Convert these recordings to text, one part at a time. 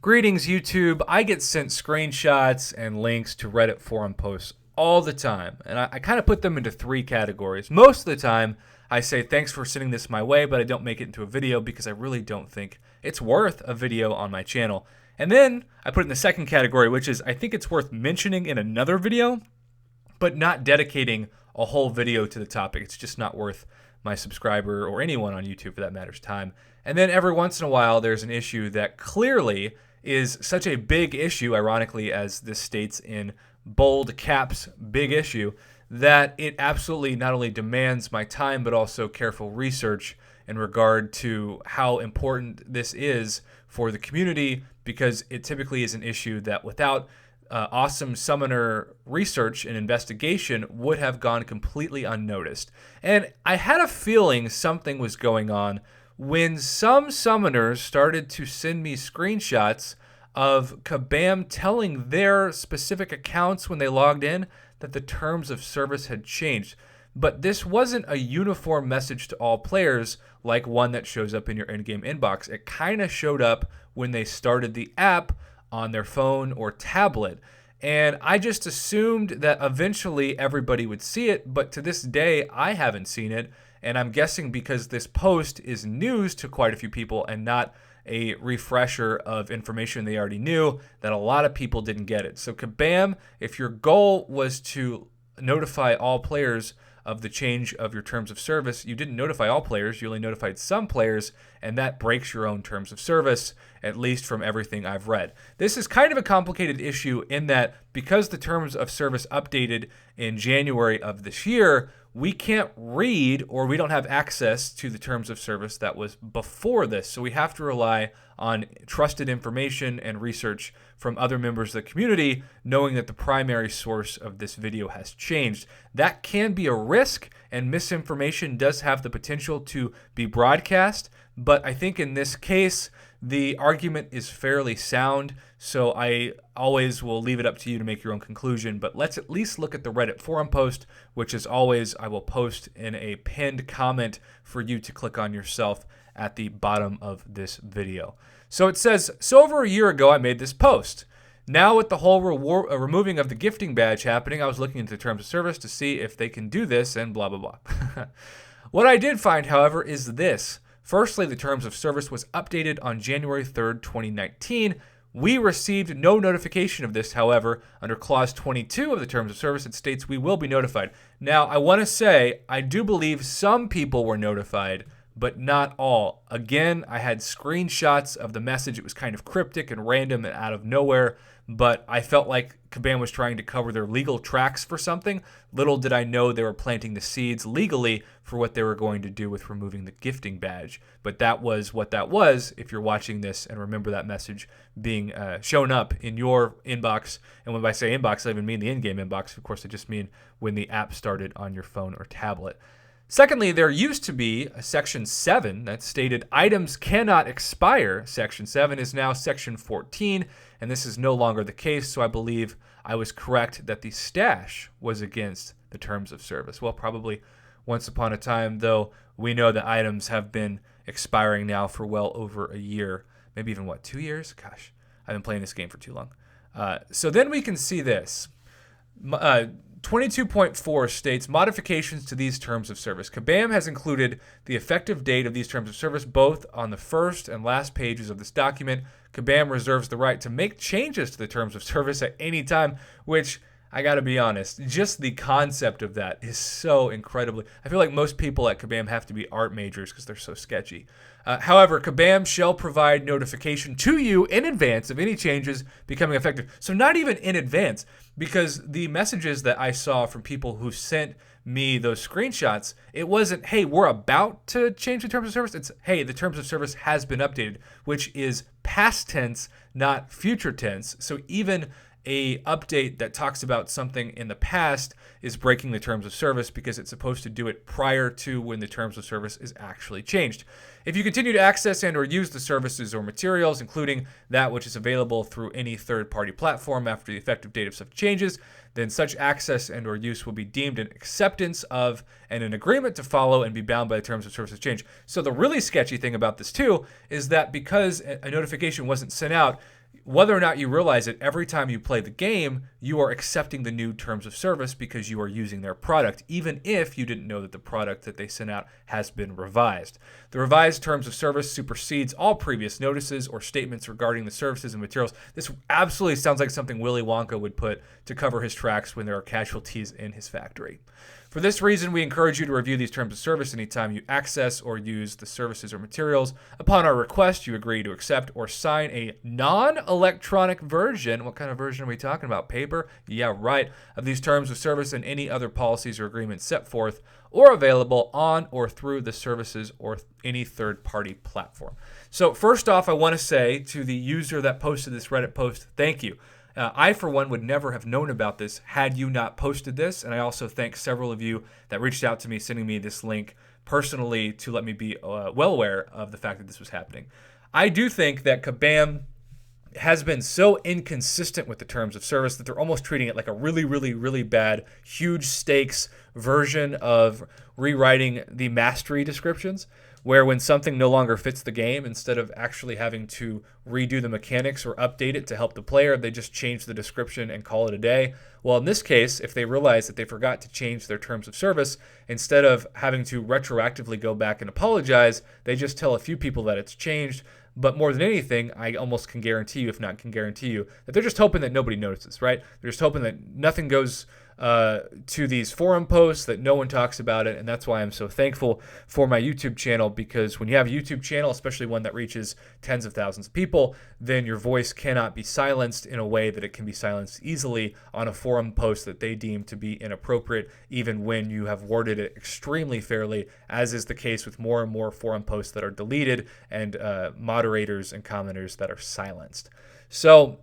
Greetings, YouTube. I get sent screenshots and links to Reddit forum posts all the time, and I kind of put them into three categories. Most of the time, I say thanks for sending this my way, but I don't make it into a video because I really don't think it's worth a video on my channel. And then I put it in the second category, which is I think it's worth mentioning in another video, but not dedicating a whole video to the topic. It's just not worth my subscriber or anyone on YouTube for that matter's time. And then every once in a while, there's an issue that clearly is such a big issue, ironically, as this states in bold caps, big issue, that it absolutely not only demands my time, but also careful research in regard to how important this is for the community, because it typically is an issue that without awesome summoner research and investigation would have gone completely unnoticed. And I had a feeling something was going on when some summoners started to send me screenshots of Kabam telling their specific accounts when they logged in that the terms of service had changed. But this wasn't a uniform message to all players like one that shows up in your in-game inbox. It kind of showed up when they started the app on their phone or tablet. And I just assumed that eventually everybody would see it, but to this day, I haven't seen it. And I'm guessing because this post is news to quite a few people and not a refresher of information they already knew, that a lot of people didn't get it. So Kabam, if your goal was to notify all players of the change of your terms of service, you didn't notify all players, you only notified some players, and that breaks your own terms of service, at least from everything I've read. This is kind of a complicated issue in that because the terms of service updated in January of this year, we can't read or we don't have access to the terms of service that was before this. So we have to rely on trusted information and research from other members of the community, knowing that the primary source of this video has changed. That can be a risk, and misinformation does have the potential to be broadcast. But I think in this case, the argument is fairly sound, so I always will leave it up to you to make your own conclusion. But let's at least look at the Reddit forum post, which as always, I will post in a pinned comment for you to click on yourself at the bottom of this video. So it says, so over a year ago, I made this post. Now with the whole removing of the gifting badge happening, I was looking into the terms of service to see if they can do this and blah, blah, blah. What I did find, however, is this. Firstly, the terms of service was updated on January 3rd, 2019. We received no notification of this, however. Under Clause 22 of the terms of service, it states we will be notified. Now, I want to say, I do believe some people were notified, but not all. Again, I had screenshots of the message. It was kind of cryptic and random and out of nowhere, but I felt like Kabam was trying to cover their legal tracks for something. Little did I know they were planting the seeds legally for what they were going to do with removing the gifting badge. But that was what that was if you're watching this and remember that message being shown up in your inbox. And when I say inbox, I even mean the in-game inbox. Of course, I just mean when the app started on your phone or tablet. Secondly, there used to be a Section 7 that stated items cannot expire. Section 7 is now Section 14, and this is no longer the case, so I believe I was correct that the stash was against the terms of service. Well, probably once upon a time, though, we know that items have been expiring now for well over a year, maybe even, 2 years? Gosh, I've been playing this game for too long. So then we can see this. 22.4 states modifications to these terms of service. Kabam has included the effective date of these terms of service both on the first and last pages of this document. Kabam reserves the right to make changes to the terms of service at any time, which I got to be honest, just the concept of that is so incredibly. I feel like most people at Kabam have to be art majors because they're so sketchy. However, Kabam shall provide notification to you in advance of any changes becoming effective. So not even in advance, because the messages that I saw from people who sent me those screenshots, it wasn't, hey, we're about to change the terms of service. It's, hey, the terms of service has been updated, which is past tense, not future tense. So even a update that talks about something in the past is breaking the terms of service because it's supposed to do it prior to when the terms of service is actually changed. If you continue to access and or use the services or materials, including that which is available through any third-party platform after the effective date of such changes, then such access and or use will be deemed an acceptance of and an agreement to follow and be bound by the terms of service change. So the really sketchy thing about this too is that because a notification wasn't sent out, whether or not you realize it, every time you play the game, you are accepting the new terms of service because you are using their product, even if you didn't know that the product that they sent out has been revised. The revised terms of service supersedes all previous notices or statements regarding the services and materials. This absolutely sounds like something Willy Wonka would put to cover his tracks when there are casualties in his factory. For this reason, we encourage you to review these terms of service anytime you access or use the services or materials. Upon our request, you agree to accept or sign a non-electronic version. What kind of version are we talking about? Paper? Yeah, right. Of these terms of service and any other policies or agreements set forth or available on or through the services or any third-party platform. So first off, I want to say to the user that posted this Reddit post, thank you. I, for one, would never have known about this had you not posted this. And I also thank several of you that reached out to me, sending me this link personally to let me be well aware of the fact that this was happening. I do think that Kabam has been so inconsistent with the terms of service that they're almost treating it like a really, really, really bad, huge stakes version of rewriting the mastery descriptions, where when something no longer fits the game, instead of actually having to redo the mechanics or update it to help the player, they just change the description and call it a day. Well, in this case, if they realize that they forgot to change their terms of service, instead of having to retroactively go back and apologize, they just tell a few people that it's changed. But more than anything, I almost can guarantee you, if not can guarantee you, that they're just hoping that nobody notices, right? They're just hoping that nothing goes to these forum posts, that no one talks about it. And that's why I'm so thankful for my YouTube channel, because when you have a YouTube channel, especially one that reaches tens of thousands of people, then your voice cannot be silenced in a way that it can be silenced easily on a forum post that they deem to be inappropriate, even when you have worded it extremely fairly, as is the case with more and more forum posts that are deleted and moderators and commenters that are silenced. So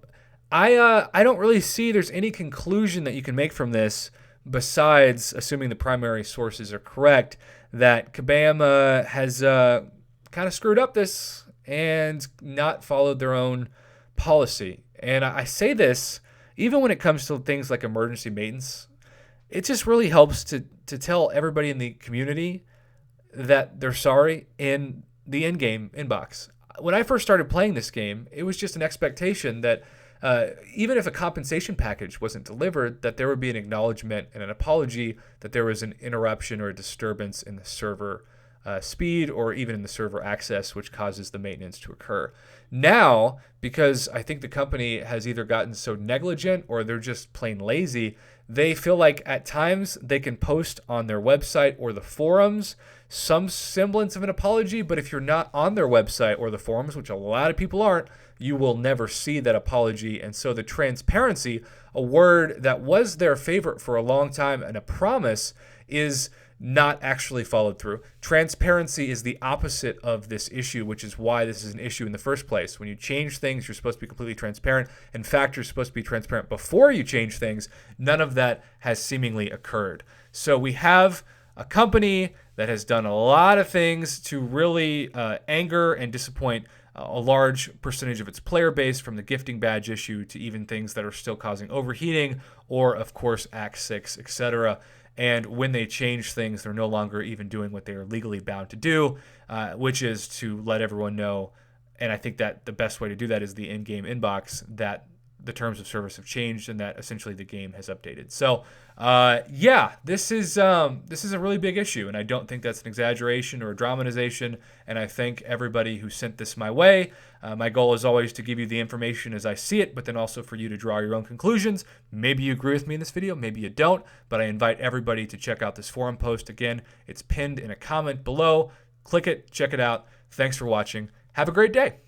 I don't really see there's any conclusion that you can make from this besides, assuming the primary sources are correct, that Kabam has kind of screwed up this and not followed their own policy. And I say this even when it comes to things like emergency maintenance. It just really helps to tell everybody in the community that they're sorry in the in-game inbox. When I first started playing this game, it was just an expectation that even if a compensation package wasn't delivered, that there would be an acknowledgement and an apology that there was an interruption or a disturbance in the server speed or even in the server access, which causes the maintenance to occur. Now, because I think the company has either gotten so negligent or they're just plain lazy, they feel like at times they can post on their website or the forums some semblance of an apology, but if you're not on their website or the forums, which a lot of people aren't, you will never see that apology. And so the transparency, a word that was their favorite for a long time and a promise, is not actually followed through. Transparency is the opposite of this issue, which is why this is an issue in the first place. When you change things, you're supposed to be completely transparent. In fact, you're supposed to be transparent before you change things. None of that has seemingly occurred. So we have a company that has done a lot of things to really anger and disappoint a large percentage of its player base, from the gifting badge issue to even things that are still causing overheating, or of course Act 6, etc. And when they change things, they're no longer even doing what they are legally bound to do, which is to let everyone know. And I think that the best way to do that is the in-game inbox, that the terms of service have changed and that essentially the game has updated. So yeah, this is a really big issue, and I don't think that's an exaggeration or a dramatization. And I thank everybody who sent this my way. My goal is always to give you the information as I see it, but then also for you to draw your own conclusions. Maybe you agree with me in this video, maybe you don't, but I invite everybody to check out this forum post. Again, it's pinned in a comment below. Click it, check it out. Thanks for watching. Have a great day.